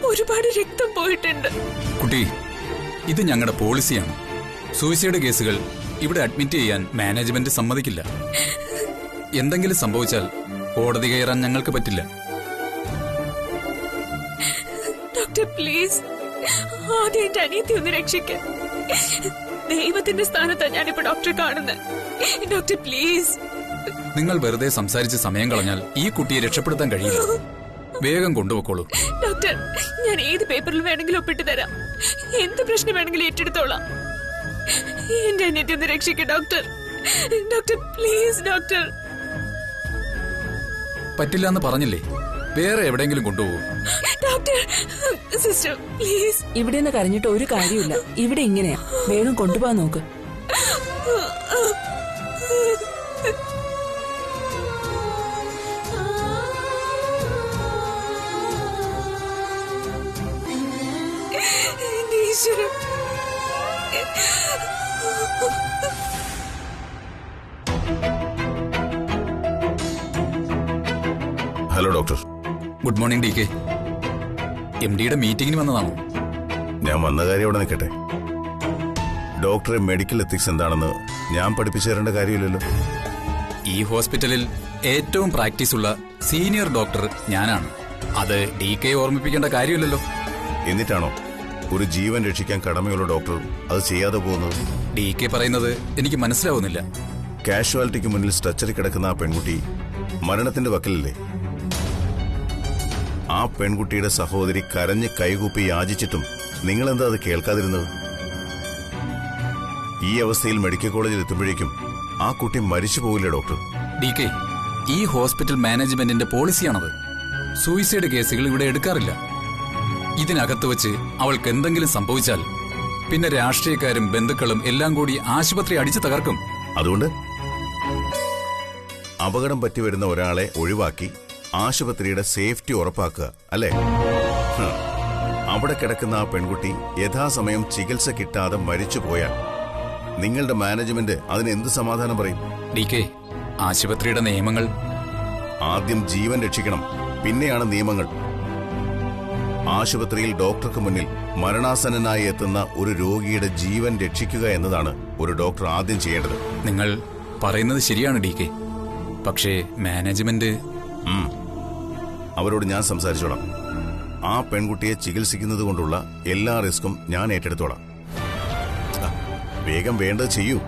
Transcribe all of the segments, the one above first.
ഒരുപാട് രക്തം പോയിട്ടുണ്ട്. കുട്ടി, ഇത് ഞങ്ങളുടെ പോളിസിയാണ്. സൂയിസൈഡ് കേസുകൾ ഇവിടെ അഡ്മിറ്റ് ചെയ്യാൻ മാനേജ്മെന്റ് സമ്മതിക്കില്ല. എന്തെങ്കിലും സംഭവിച്ചാൽ കോടതി കയറാൻ ഞങ്ങൾക്ക് പറ്റില്ല. ഡോക്ടർ പ്ലീസ്, ആദ്യം എന്റെ അനിയത്തി ഒന്ന് രക്ഷിക്കാൻ. ദൈവത്തിന്റെ സ്ഥാനത്താണ് ഞാനിപ്പോ ഡോക്ടറെ കാണുന്നത്. Doctor please. നിങ്ങൾ വെറുതെ സംസാരിച്ച് സമയം കളഞ്ഞാൽ ഈ കുട്ടിയെ രക്ഷപ്പെടുത്താൻ കഴിയില്ല. വേഗം കൊണ്ടുപോക്കോളൂ. ഡോക്ടർ, ഞാൻ ഏത് പേപ്പറിൽ വേണമെങ്കിലും ഒപ്പിട്ട് തരാം. എന്ത് പ്രശ്നം വേണമെങ്കിലും ഏറ്റെടുത്തോളാം. എന്റെ അനിയത്തി ഒന്ന് രക്ഷിക്കും ഡോക്ടർ. Doctor please. ഡോക്ടർ പറ്റില്ല എന്ന് പറഞ്ഞില്ലേ? വേറെ എവിടെയെങ്കിലും കൊണ്ടുപോകും. Doctor, sister please. ഇവിടെ നിന്ന് കരഞ്ഞിട്ട് ഒരു കാര്യമില്ല. ഇവിടെ ഇങ്ങനെയാ. വേഗം കൊണ്ടുപോകാൻ നോക്ക്. Hello doctor. Good morning D K. MD-യുടെ മീറ്റിംഗിന് വന്നതാണോ? ഞാൻ വന്ന കാര്യം അവിടെ നിൽക്കട്ടെ. ഡോക്ടറെ മെഡിക്കൽ എത്തിക്സ് എന്താണെന്ന് ഞാൻ പഠിപ്പിച്ചു തരേണ്ട കാര്യമില്ലല്ലോ. ഈ ഹോസ്പിറ്റലിൽ ഏറ്റവും പ്രാക്ടീസ് ഉള്ള സീനിയർ ഡോക്ടർ ഞാനാണ്. അത് DK ഓർമ്മിപ്പിക്കേണ്ട കാര്യമില്ലല്ലോ. എന്നിട്ടാണോ ഒരു ജീവൻ രക്ഷിക്കാൻ കടമയുള്ള ഡോക്ടർ അത് ചെയ്യാതെ പോകുന്നത്? DK പറയുന്നത് എനിക്ക് മനസ്സിലാവുന്നില്ല. കാഷ്വാലിറ്റിക്ക് മുന്നിൽ സ്ട്രെച്ചറിൽ കിടക്കുന്ന ആ പെൺകുട്ടി മരണത്തിന്റെ വക്കലല്ലേ? ആ പെൺകുട്ടിയുടെ സഹോദരി കരഞ്ഞ് കൈകൂപ്പി യാചിച്ചിട്ടും നിങ്ങളെന്താ അത് കേൾക്കാതിരുന്നത്? ഈ അവസ്ഥയിൽ മെഡിക്കൽ കോളേജിൽ എത്തുമ്പോഴേക്കും ആ കുട്ടി മരിച്ചു പോകില്ലേ ഡോക്ടർ? DK, ഈ ഹോസ്പിറ്റൽ മാനേജ്മെന്റിന്റെ പോളിസിയാണത്. സൂയിസൈഡ് കേസുകൾ ഇവിടെ എടുക്കാറില്ല. ഇതിനകത്ത് വെച്ച് അവൾക്ക് എന്തെങ്കിലും സംഭവിച്ചാൽ പിന്നെ രാഷ്ട്രീയക്കാരും ബന്ധുക്കളും എല്ലാം കൂടി ആശുപത്രി അടിച്ചു തകർക്കും. അതുകൊണ്ട് അപകടം പറ്റിവരുന്ന ഒരാളെ ഒഴിവാക്കി ആശുപത്രിയുടെ സേഫ്റ്റി ഉറപ്പാക്കുക അല്ലേ? അവിടെ കിടക്കുന്ന ആ പെൺകുട്ടി യഥാസമയം ചികിത്സ കിട്ടാതെ മരിച്ചു പോയാൽ നിങ്ങളുടെ മാനേജ്മെന്റ് അതിന് എന്ത് സമാധാനം പറയും? DK, ആശുപത്രിയുടെ നിയമങ്ങൾ. ആദ്യം ജീവൻ രക്ഷിക്കണം, പിന്നെയാണ് നിയമങ്ങൾ. ആശുപത്രിയിൽ ഡോക്ടർക്ക് മുന്നിൽ മരണാസന്നനായി എത്തുന്ന ഒരു രോഗിയുടെ ജീവൻ രക്ഷിക്കുക എന്നതാണ് ഒരു ഡോക്ടർ ആദ്യം ചെയ്യേണ്ടത്. നിങ്ങൾ പറയുന്നത് ശരിയാണ് DK. പക്ഷേ മാനേജ്മെന്റ്... അവരോട് ഞാൻ സംസാരിച്ചോളാം. ആ പെൺകുട്ടിയെ ചികിത്സിക്കുന്നത് കൊണ്ടുള്ള എല്ലാ റിസ്ക്കും ഞാൻ ഏറ്റെടുത്തോളാം. വേഗം വേണ്ടത് ചെയ്യൂ.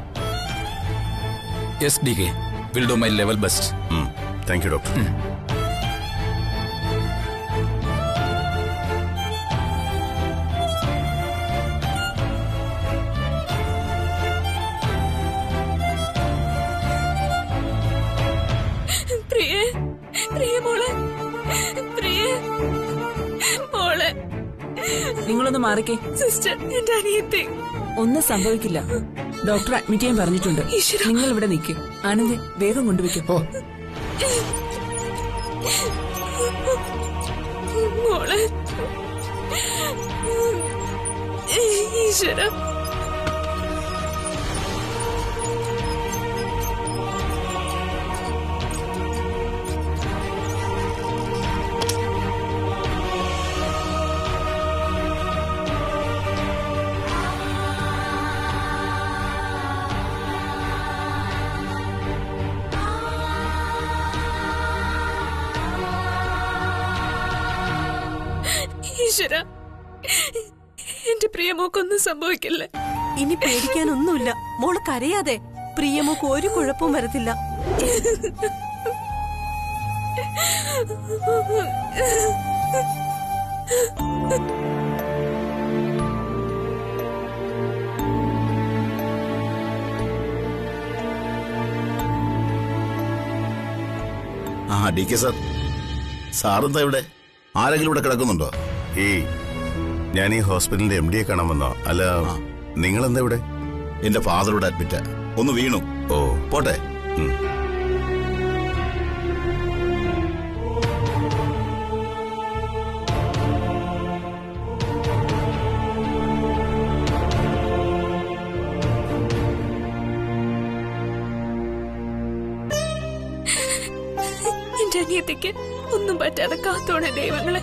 Yes DK, will do my level best. Thank you doctor. നിങ്ങളൊന്ന് മാറിക്കേ. സിസ്റ്റർ, എന്റെ അനിയത്തി. ഒന്നും സംഭവിക്കില്ല. ഡോക്ടർ അഡ്മിറ്റ് ചെയ്യാൻ പറഞ്ഞിട്ടുണ്ട്. നിങ്ങൾ ഇവിടെ നിൽക്കും. ആനന്ദി, വേഗം കൊണ്ടുവയ്ക്കും. മോളെ, ഈശ്വര. ഈശ്വര, എന്റെ പ്രിയമോക്കൊന്നും സംഭവിക്കില്ല. ഇനി പേടിക്കാനൊന്നുമില്ല. മോള് കരയാതെ. പ്രിയമോക്ക് ഒരു കുഴപ്പവും വരത്തില്ല. DK സാർ, സാറെന്താ ഇവിടെ? ആരെങ്കിലും ഇവിടെ കിടക്കുന്നുണ്ടോ? ഞാൻ ഈ ഹോസ്പിറ്റലിന്റെ MD-യെ കാണാൻ വന്നോ? അല്ല, നിങ്ങളെന്താ ഇവിടെ? എന്റെ ഫാദറോട് അഡ്മിറ്റ്. ഒന്ന് വീണു. ഓ, പോട്ടെ. എന്റെ അനിയത്തിക്ക് ഒന്നും പറ്റാതെ കാത്തോണേ ദൈവങ്ങളെ.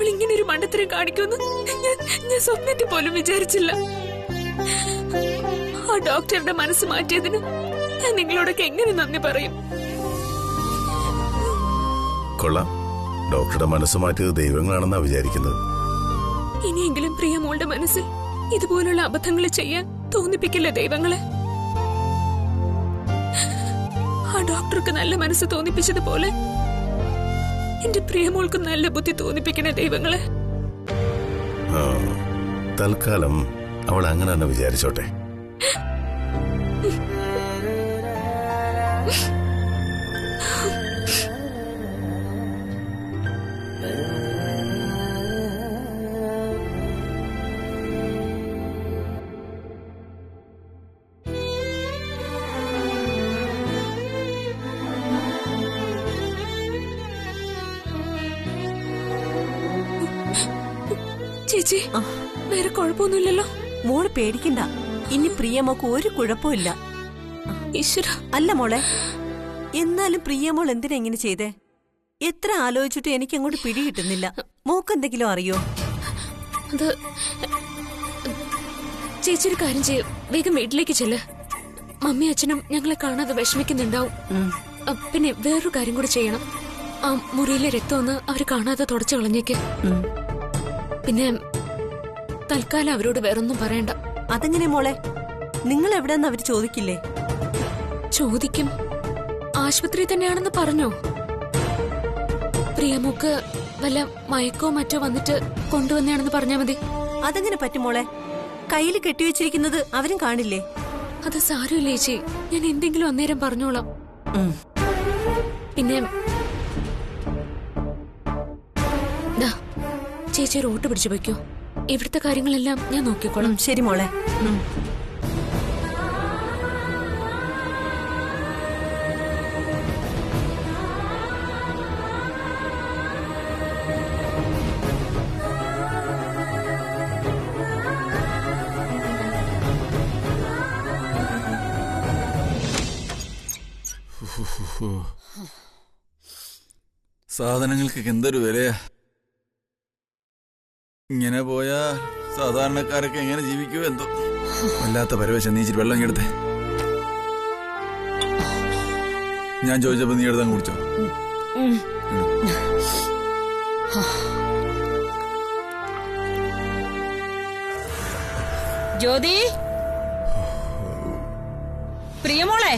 അവൾ ഇങ്ങനെ ഒരു മണ്ടത്തരം കാണിക്കുമെന്ന് ഞാൻ സ്വപ്നത്തിൽ പോലും വിചാരിച്ചില്ല. ആ ഡോക്ടറുടെ മനസ്സ് മാറ്റിയതിന് ഞാൻ നിങ്ങളോടൊക്കെ എങ്ങനെ നന്ദി പറയും? കൊള്ളാം, ഡോക്ടറുടെ മനസ്സ് മാറ്റിയത് ദൈവങ്ങളാണെന്നാ വിചാരിക്കുന്നത്. ഇനിയെങ്കിലും പ്രിയ മോളുടെ മനസ്സിൽ ഇതുപോലുള്ള അബദ്ധങ്ങൾ ചെയ്യാൻ തോന്നിപ്പിക്കില്ല ദൈവങ്ങളെ. ആ ഡോക്ടർക്ക് നല്ല മനസ്സ് തോന്നിപ്പിച്ചതുപോലെ എന്റെ പ്രിയമോൾക്ക് നല്ല ബുദ്ധി തോന്നിപ്പിക്കണേ ദൈവങ്ങളെ. തൽക്കാലം അവൾ അങ്ങനെ തന്നെ വിചാരിച്ചോട്ടെ. ചേച്ചി, വേറെ കുഴപ്പമൊന്നുമില്ലല്ലോ? മോള് പേടിക്കണ്ട, ഇനി പ്രിയമോക്ക് ഒരു കുഴപ്പമില്ല. ഈശ്വര. അല്ല മോളെ, എന്നാലും പ്രിയമോൾ എന്തിനാ ഇങ്ങനെ ചെയ്തേ? എത്ര ആലോചിച്ചിട്ടും എനിക്ക് അങ്ങോട്ട് പിടികിട്ടുന്നില്ല. മോക്ക് എന്തെങ്കിലും അറിയോ? അത് ചേച്ചി ഒരു കാര്യം ചെയ്യും, വേഗം വീട്ടിലേക്ക് ചെല്ല്. മമ്മി അച്ഛനും ഞങ്ങളെ കാണാതെ വിഷമിക്കുന്നുണ്ടാവും. പിന്നെ വേറൊരു കാര്യം കൂടി ചെയ്യണം. ആ മുറിയിലെ രക്തം ഒന്ന് അവര് കാണാതെ തുടച്ചു കളഞ്ഞേക്ക്. പിന്നെ തൽക്കാലം അവരോട് വേറൊന്നും പറയണ്ട. അതെങ്ങനെ മോളെ? നിങ്ങൾ എവിടെന്ന് അവര് ചോദിക്കില്ലേ? ചോദിക്കും. ആശുപത്രി തന്നെയാണെന്ന് പറഞ്ഞോ? പ്രിയമോക്ക് വല്ല മയക്കോ മറ്റോ വന്നിട്ട് കൊണ്ടുവന്നാണെന്ന് പറഞ്ഞാ മതി. അതെങ്ങനെ പറ്റും മോളെ? കയ്യിൽ കെട്ടിവെച്ചിരിക്കുന്നത് അവരും കാണില്ലേ? അത് സാരമില്ല ചേച്ചി, ഞാൻ എന്തെങ്കിലും അന്നേരം പറഞ്ഞോളാം. പിന്നെ ചേച്ചി റോട്ട് പിടിച്ചു വയ്ക്കോ. ഇവിടുത്തെ കാര്യങ്ങളെല്ലാം ഞാൻ നോക്കിക്കോളാം. ശരി മോളെ. സാധനങ്ങൾക്ക് എന്തൊരു വിലയാ. ഇങ്ങനെ പോയാ സാധാരണക്കാരൊക്കെ എങ്ങനെ ജീവിക്കുമോ എന്തോ. വല്ലാത്ത പരവേശം. നീ ഇച്ചിരി വെള്ളം എടുത്തേ. ഞാൻ ചോദിച്ചപ്പോ നീ എടുത്താൻ കുടിച്ചോ? ജ്യോതി, പ്രിയമോളെ,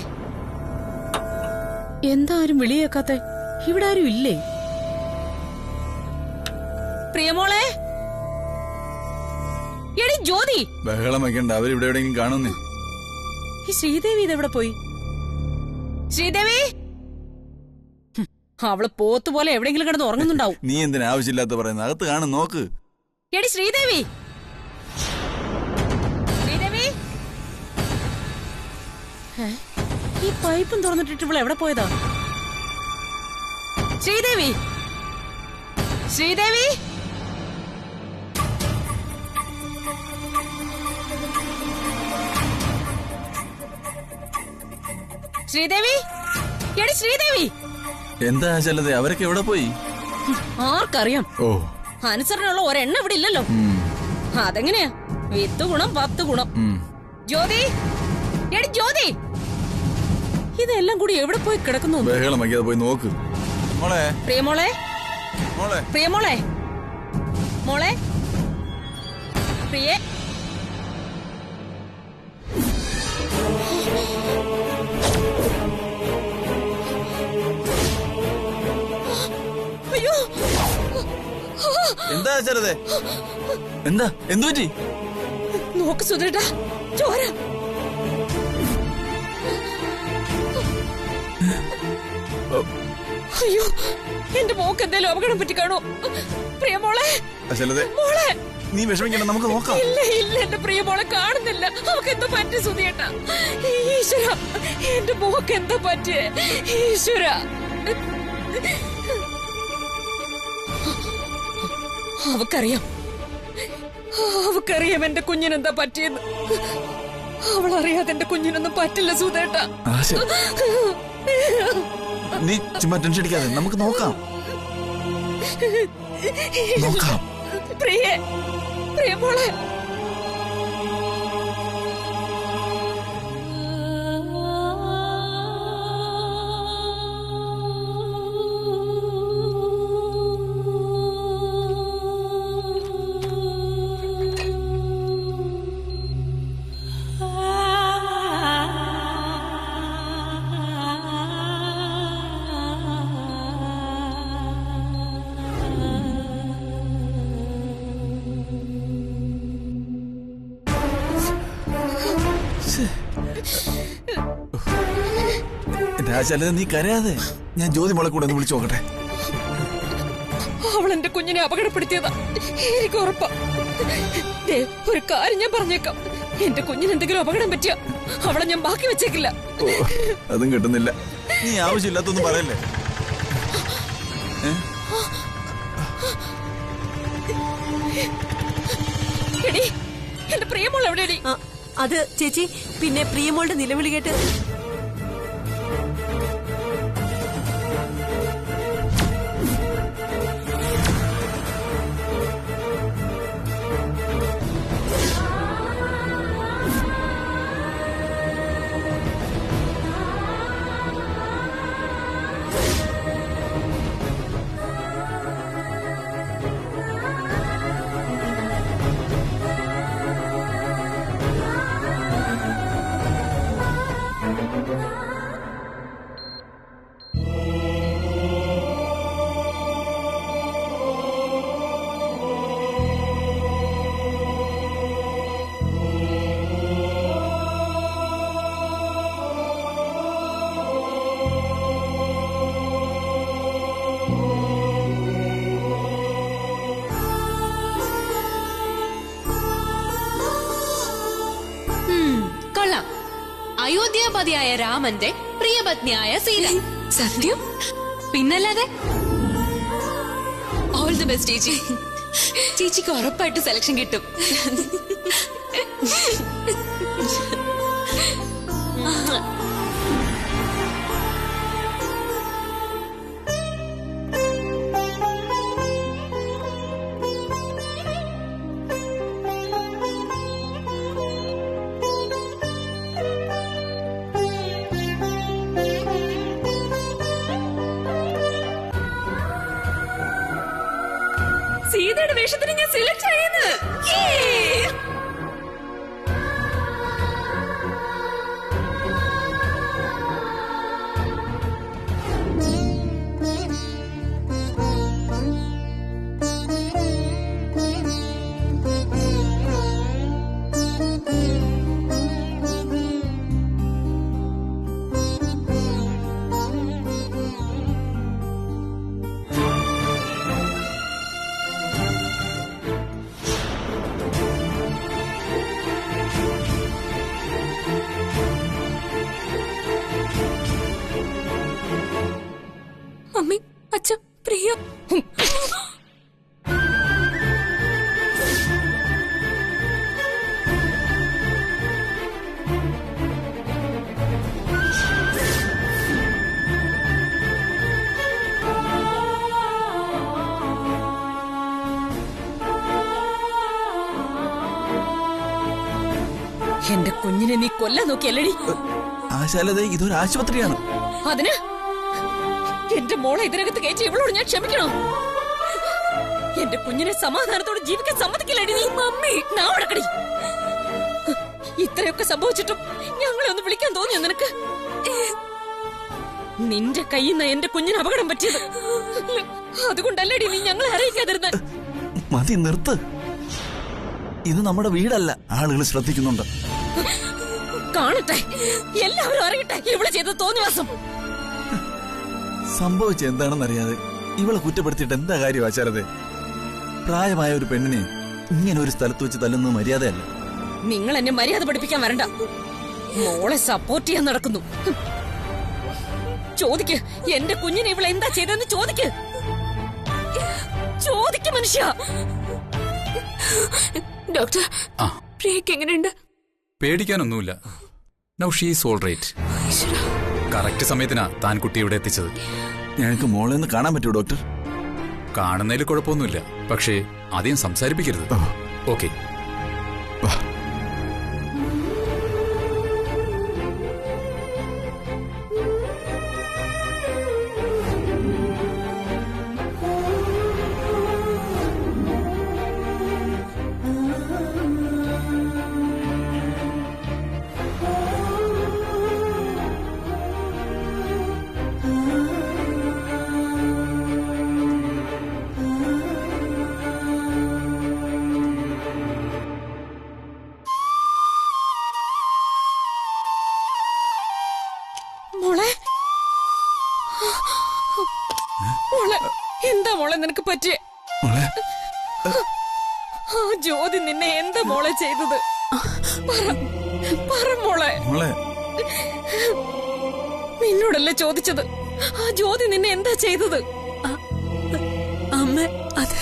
എന്താ ആരും വിളിയേക്കാത്തെ? ഇവിടെ ആരും ഇല്ലേ? പ്രിയമോളെ, എടി ജ്യോതി. ബഹളം വയ്ക്കണ്ട, അവരിവിടെ എവിടെയെങ്കിലും കാണുന്നേ. ഈ ശ്രീദേവി ഇതെവിടെ പോയി? ശ്രീദേവി, അവള് പോത്തുപോലെ എവിടെയെങ്കിലും കിടന്ന് ഉറങ്ങുന്നുണ്ടാവും. നീ എന്തിനാ ആവശ്യമില്ലാത്ത പറയുന്നത്? അകത്ത് കാണും, നോക്ക്. എടി ശ്രീദേവി, ശ്രീദേവി, ഈ പൈപ്പും തുറന്നിട്ടിട്ട് ഇവള് എവിടെ പോയതാ? ശ്രീദേവി, ശ്രീദേവി, ശ്രീദേവി, എടി ശ്രീദേവി. എന്താ ചെല്ലതേ, അവരൊക്കെ എവിടെ പോയി? ആർക്കറിയാം. ഓ, അനുസരണയുള്ള ഒരെണ്ണം ഇവിടെ ഇല്ലല്ലോ. അതെങ്ങനെയാ? 10 ഗുണം 10 ഗുണം. ജ്യോതി, എടി ജ്യോതി, ഇതെല്ലാം കൂടി എവിടെ പോയി കിടക്കുന്നു? ബഹളം വയ്ക്കാതെ പോയി നോക്ക്. മോളെ, പ്രിയമോളെ, മോളെ, പ്രിയമോളെ, മോളെ, പ്രിയേ. അയ്യോ, എന്താ ചെറുതേ? എന്താ, എന്തു പറ്റി? നോക്ക് സുധേട്ടാ, ചോര. അയ്യോ, എന്റെ മോക്ക് എന്തായാലും അപകടം പറ്റി കാണോ? പ്രിയമോളെ, മോളെ, നീ വിഷമിക്കണ്ട, നമുക്ക് നോക്കാം. ഇല്ല ഇല്ല, എന്റെ പ്രിയമോളെ കാണുന്നില്ല. അവക്ക് എന്താ പറ്റി സുധിയേട്ടാ? ഈശ്വര, എന്റെ മോക്ക് എന്താ പറ്റിയേ? ഈശ്വര, അവക്കറിയാം, അവക്കറിയാം എന്റെ കുഞ്ഞിനെന്താ പറ്റിയെന്ന്. അവളറിയാതെ എന്റെ കുഞ്ഞിനൊന്നും പറ്റില്ല സുധേട്ടാ. നീ ചുമ്മാ ടെൻഷൻ അടിക്കാതെ, നമുക്ക് നോക്കാം. നോക്കാം. പ്രിയമോളെ രാജാല, നീ കരയാതെ. ഞാൻ ജ്യോതി മോളെ കൂടെ ഒന്ന് വിളിച്ചു നോക്കട്ടെ. അവൾ എന്റെ കുഞ്ഞിനെ അപകടപ്പെടുത്തിയതാ, എനിക്ക് ഉറപ്പാ. ഒരു കാര്യം ഞാൻ പറഞ്ഞേക്കാം, എന്റെ കുഞ്ഞിന് എന്തെങ്കിലും അപകടം പറ്റിയ അവളെ ഞാൻ ബാക്കി വെച്ചേക്കില്ല. അതും കിട്ടുന്നില്ല. നീ ആവശ്യമില്ലാത്തൊന്നും പറയല്ലേ. എടി, എന്റെ പ്രിയമോൾ എവിടെയടി? അത് ചേച്ചി, പിന്നെ പ്രിയമോളുടെ നിലവിളി കേട്ട് അയോധ്യാപതിയായ രാമന്റെ പ്രിയപത്നിയായ സീത. സത്യം? പിന്നല്ലാതെ. ഓൾ ദി ബെസ്റ്റ് ചേച്ചി. ചേച്ചിക്ക് ഉറപ്പായിട്ട് സെലക്ഷൻ കിട്ടും. സീതയുടെ വേഷത്തിന് ഞാൻ സെലക്ട് ആയെന്ന്. മമ്മി, അച്ഛൻ, പ്രിയ. എന്റെ കുഞ്ഞിനെ നീ കൊല്ലാൻ നോക്കിയല്ലടി. ആശാലത, ഇതൊരു ആശുപത്രിയാണ്. അതിന് എന്റെ മോളെ ഇതിനകത്ത് കയറ്റി ഇവളോട് ഞാൻ ക്ഷമിക്കണോ? എന്റെ കുഞ്ഞിനെ സമാധാനത്തോടെ ജീവിക്കാൻ സമ്മതിക്കില്ലടി നീ. മമ്മി, നാടക്കടി. ഇത്രയൊക്കെ സംഭവിച്ചിട്ടും ഞങ്ങളെ ഒന്ന് വിളിക്കാൻ തോന്നിയോ നിനക്ക്? നിന്റെ കയ്യിൽ നിന്ന് എന്റെ കുഞ്ഞിന് അപകടം പറ്റിയത്. അതുകൊണ്ടല്ലടി നീ ഞങ്ങളെ അറിയിക്കാതിരുന്ന. മതി, നിർത്ത്. ഇത് നമ്മുടെ വീടല്ല. ആളുകൾ ശ്രദ്ധിക്കുന്നുണ്ട്. കാണട്ടെ, എല്ലാവരും അറിയട്ടെ ഇവള് ചെയ്ത തോന്നിവാസം. സംഭവിച്ച എന്താണെന്നറിയാതെ ഇവളെ കുറ്റപ്പെടുത്തിയിട്ട് എന്താ കാര്യം ആചാരതെ? പ്രായമായ ഒരു പെണ്ണിനെ ഇങ്ങനെ ഒരു സ്ഥലത്ത് വെച്ച് തല്ലുന്നത് മര്യാദയല്ല. നിങ്ങൾ എന്നെ മര്യാദ പഠിപ്പിക്കാൻ വരണ്ട. മോളെ സപ്പോർട്ട് ചെയ്യാൻ നടക്കുന്നു. ചോദിക്ക്, എന്റെ കുഞ്ഞിനെ ഇവളെ എന്താ ചെയ്തെന്ന് ചോദിക്ക്. ചോദിക്ക് മനുഷ്യ. ഡോക്ടർ, പ്രിയക്ക് എങ്ങനെയുണ്ട്? പേടിക്കാനൊന്നുമില്ല. Now she is all right. Correct സമയത്തിനാ താൻ കുട്ടി ഇവിടെ എത്തിച്ചത്. ഞങ്ങൾക്ക് മോളെ ഒന്ന് കാണാൻ പറ്റുമോ ഡോക്ടർ? കാണുന്നതിൽ കുഴപ്പമൊന്നുമില്ല, പക്ഷേ അധികം സംസാരിപ്പിക്കരുത്. ഓക്കെ. മോളെ മോളെ എന്താ മോളെ നിനക്ക് പറ്റിയേ? മോളെ ആ ജ്യോതി നിന്നെ എന്താ മോളെ ചെയ്തത്? പറ മോളെ. മോളെ നിന്നോടല്ലേ ചോദിച്ചത്? ആ ജ്യോതി നിന്നെ എന്താ ചെയ്തത്? അമ്മ അത്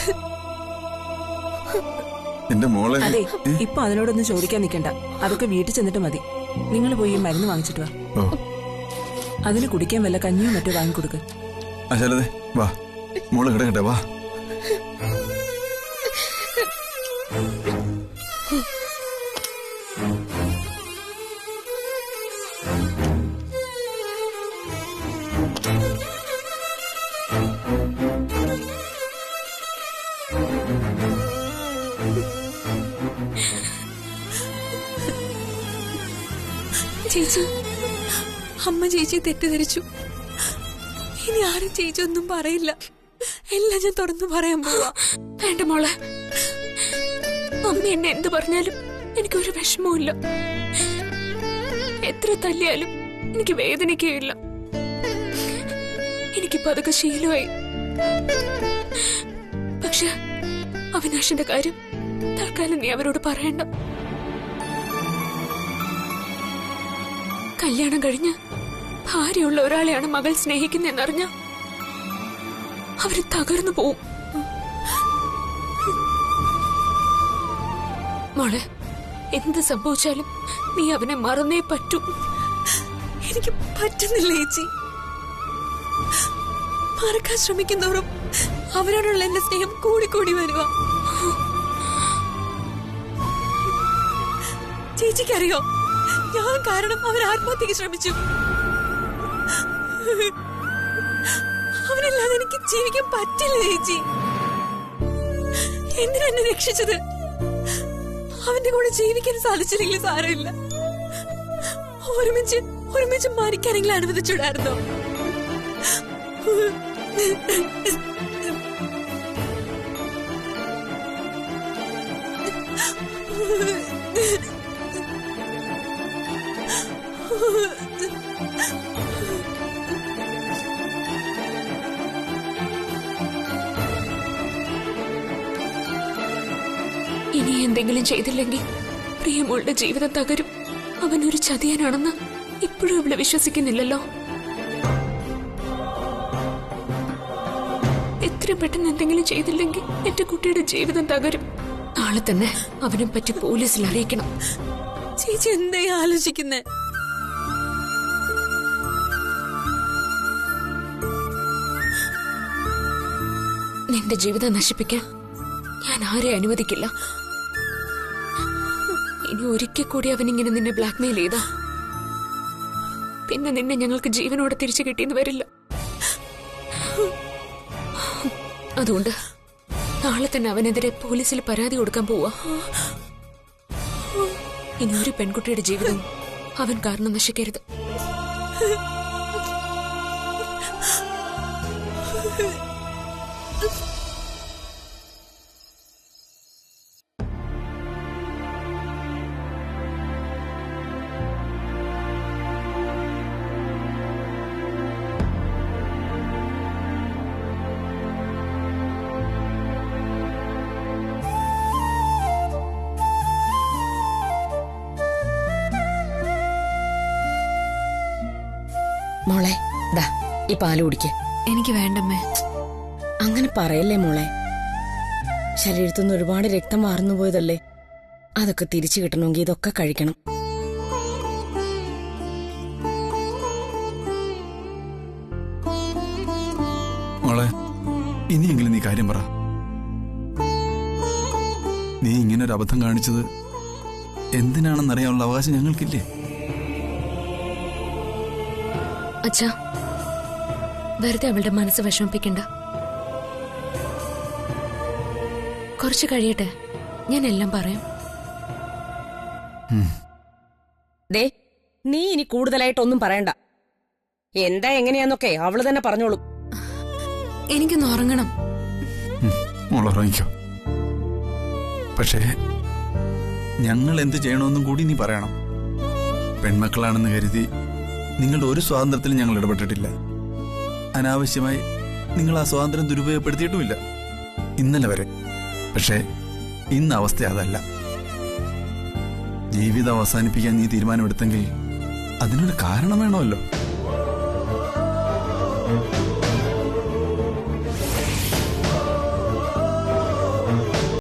എന്റെ മോളെ. അതെ, ഇപ്പൊ അതിനോടൊന്നും ചോദിക്കാൻ നിൽക്കണ്ട. അതൊക്കെ വീട്ടിൽ ചെന്നിട്ട് മതി. നിങ്ങൾ പോയി ഈ മരുന്ന് വാങ്ങിച്ചിട്ട് വാ. ഓ അതിന് കുടിക്കാൻ വല്ല കഞ്ഞിയോ മറ്റോ വാങ്ങിക്കൊടുക്ക്. ശാരദേ വാ, മോള് കിടക്കട്ടെ, വാ. ചേച്ചി, അമ്മ ചേച്ചി തെറ്റിദ്ധരിച്ചു. ഇനി ആരും ചേച്ചി ഒന്നും പറയില്ല. എല്ലാം ഞാൻ തുറന്നു പറയാൻ പോവാ. വേണ്ട മോളെ, അമ്മ എന്നെ എന്ത് പറഞ്ഞാലും എനിക്കൊരു വിഷമവും. എത്ര തല്ലിയാലും എനിക്ക് വേദനിക്കുകയില്ല. എനിക്കിപ്പോ അതൊക്കെ ശീലമായി. പക്ഷെ അവിനാശിന്റെ കാര്യം തൽക്കാലം നീ അവരോട് പറയണ്ട. കല്യാണം കഴിഞ്ഞ് ഭാര്യയുള്ള ഒരാളെയാണ് മകൾ സ്നേഹിക്കുന്നതെന്നറിഞ്ഞ അവര് തകർന്നു പോവും. മോളെ, എന്ത് സംഭവിച്ചാലും നീ അവനെ മറന്നേ പറ്റൂ. എനിക്ക് പറ്റുന്നില്ല ചേച്ചി. മറക്കാൻ ശ്രമിക്കുന്നവരും അവരോടുള്ള എന്റെ സ്നേഹം കൂടിക്കൂടി വരിക. ചേച്ചിക്കറിയോ, ഞാൻ കാരണം അവർ ആത്മഹത്യക്ക് ശ്രമിച്ചു. അവനല്ലാതെ എനിക്ക് ജീവിക്കാൻ പറ്റില്ല ചേച്ചി. എന്തിനാ എന്നെ രക്ഷിച്ചത്? അവന്റെ കൂടെ ജീവിക്കാൻ സാധിച്ചില്ലെങ്കിൽ സാരമില്ല. ഒരുമിച്ച് മരിക്കാനെങ്കിലും അനുവദിച്ചൂടായിരുന്നോ? ഇനി എന്തെങ്കിലും ചെയ്തില്ലെങ്കിൽ പ്രിയമോളുടെ ജീവിതം തകരും. അവനൊരു ചതിയനാണെന്ന് ഇപ്പോഴും ഇവിടെ വിശ്വസിക്കുന്നില്ലല്ലോ. എത്രയും പെട്ടെന്ന് എന്തെങ്കിലും ചെയ്തില്ലെങ്കിൽ എന്റെ കുട്ടിയുടെ ജീവിതം തകരും. നാളെ തന്നെ അവനെ പറ്റി പോലീസിൽ അറിയിക്കണം. ചേച്ചി എന്താ ആലോചിക്കുന്നേ? നിന്റെ ജീവിതം നശിപ്പിക്കാൻ ഞാൻ ആരെ അനുവദിക്കില്ല. ഇനി ഒരിക്കൽ കൂടി അവനിങ്ങനെ നിന്നെ ബ്ലാക്ക്മെയിൽ ചെയ്താ പിന്നെ നിന്നെ ഞങ്ങൾക്ക് ജീവനോടെ തിരിച്ചു കിട്ടിയെന്ന് വരില്ല. അതുകൊണ്ട് നാളെ തന്നെ അവനെതിരെ പോലീസിൽ പരാതി കൊടുക്കാൻ പോവാ. ഇനി ഒരു പെൺകുട്ടിയുടെ ജീവിതം അവൻ കാരണം നശിക്കരുത്. മോളെ, ദാ ഈ പാല് കുടിക്ക്. എനിക്ക് വേണ്ടമ്മേ. അങ്ങനെ പറയല്ലേ മോളെ. ശരീരത്തുനിന്ന് ഒരുപാട് രക്തം വാർന്നു പോയതല്ലേ. അതൊക്കെ തിരിച്ചു കിട്ടണമെങ്കിൽ ഇതൊക്കെ കഴിക്കണം. മോളെ, ഇനിയെങ്കിലും നീ കാര്യം പറ. നീ ഇങ്ങനൊരു അബദ്ധം കാണിച്ചത് എന്തിനാണെന്നറിയാനുള്ള അവകാശം ഞങ്ങൾക്കില്ലേ? അച്ഛാ, വെറുതെ അവളുടെ മനസ്സ് വിഷമിപ്പിക്കണ്ട. കുറച്ച് കഴിയട്ടെ, ഞാൻ എല്ലാം പറയാം. ദേ, നീ ഇനി കൂടുതലായിട്ടൊന്നും പറയണ്ട. എന്താ എങ്ങനെയാന്നൊക്കെ അവള് തന്നെ പറഞ്ഞോളും. എനിക്കൊന്ന് ഉറങ്ങണം. ഉറങ്ങിക്കോ. പക്ഷേ ഞങ്ങൾ എന്ത് ചെയ്യണമെന്നും കൂടി നീ പറയണം. പെൺമക്കളാണെന്ന് കരുതി നിങ്ങളുടെ ഒരു സ്വാതന്ത്ര്യത്തിലും ഞങ്ങൾ ഇടപെട്ടിട്ടില്ല. അനാവശ്യമായി നിങ്ങൾ ആ സ്വാതന്ത്ര്യം ദുരുപയോഗപ്പെടുത്തിയിട്ടുമില്ല ഇന്നലെ വരെ. പക്ഷേ ഇന്ന് അവസ്ഥ അതല്ല. ജീവിതം അവസാനിപ്പിക്കാൻ നീ തീരുമാനമെടുത്തെങ്കിൽ അതിനൊരു കാരണം വേണമല്ലോ.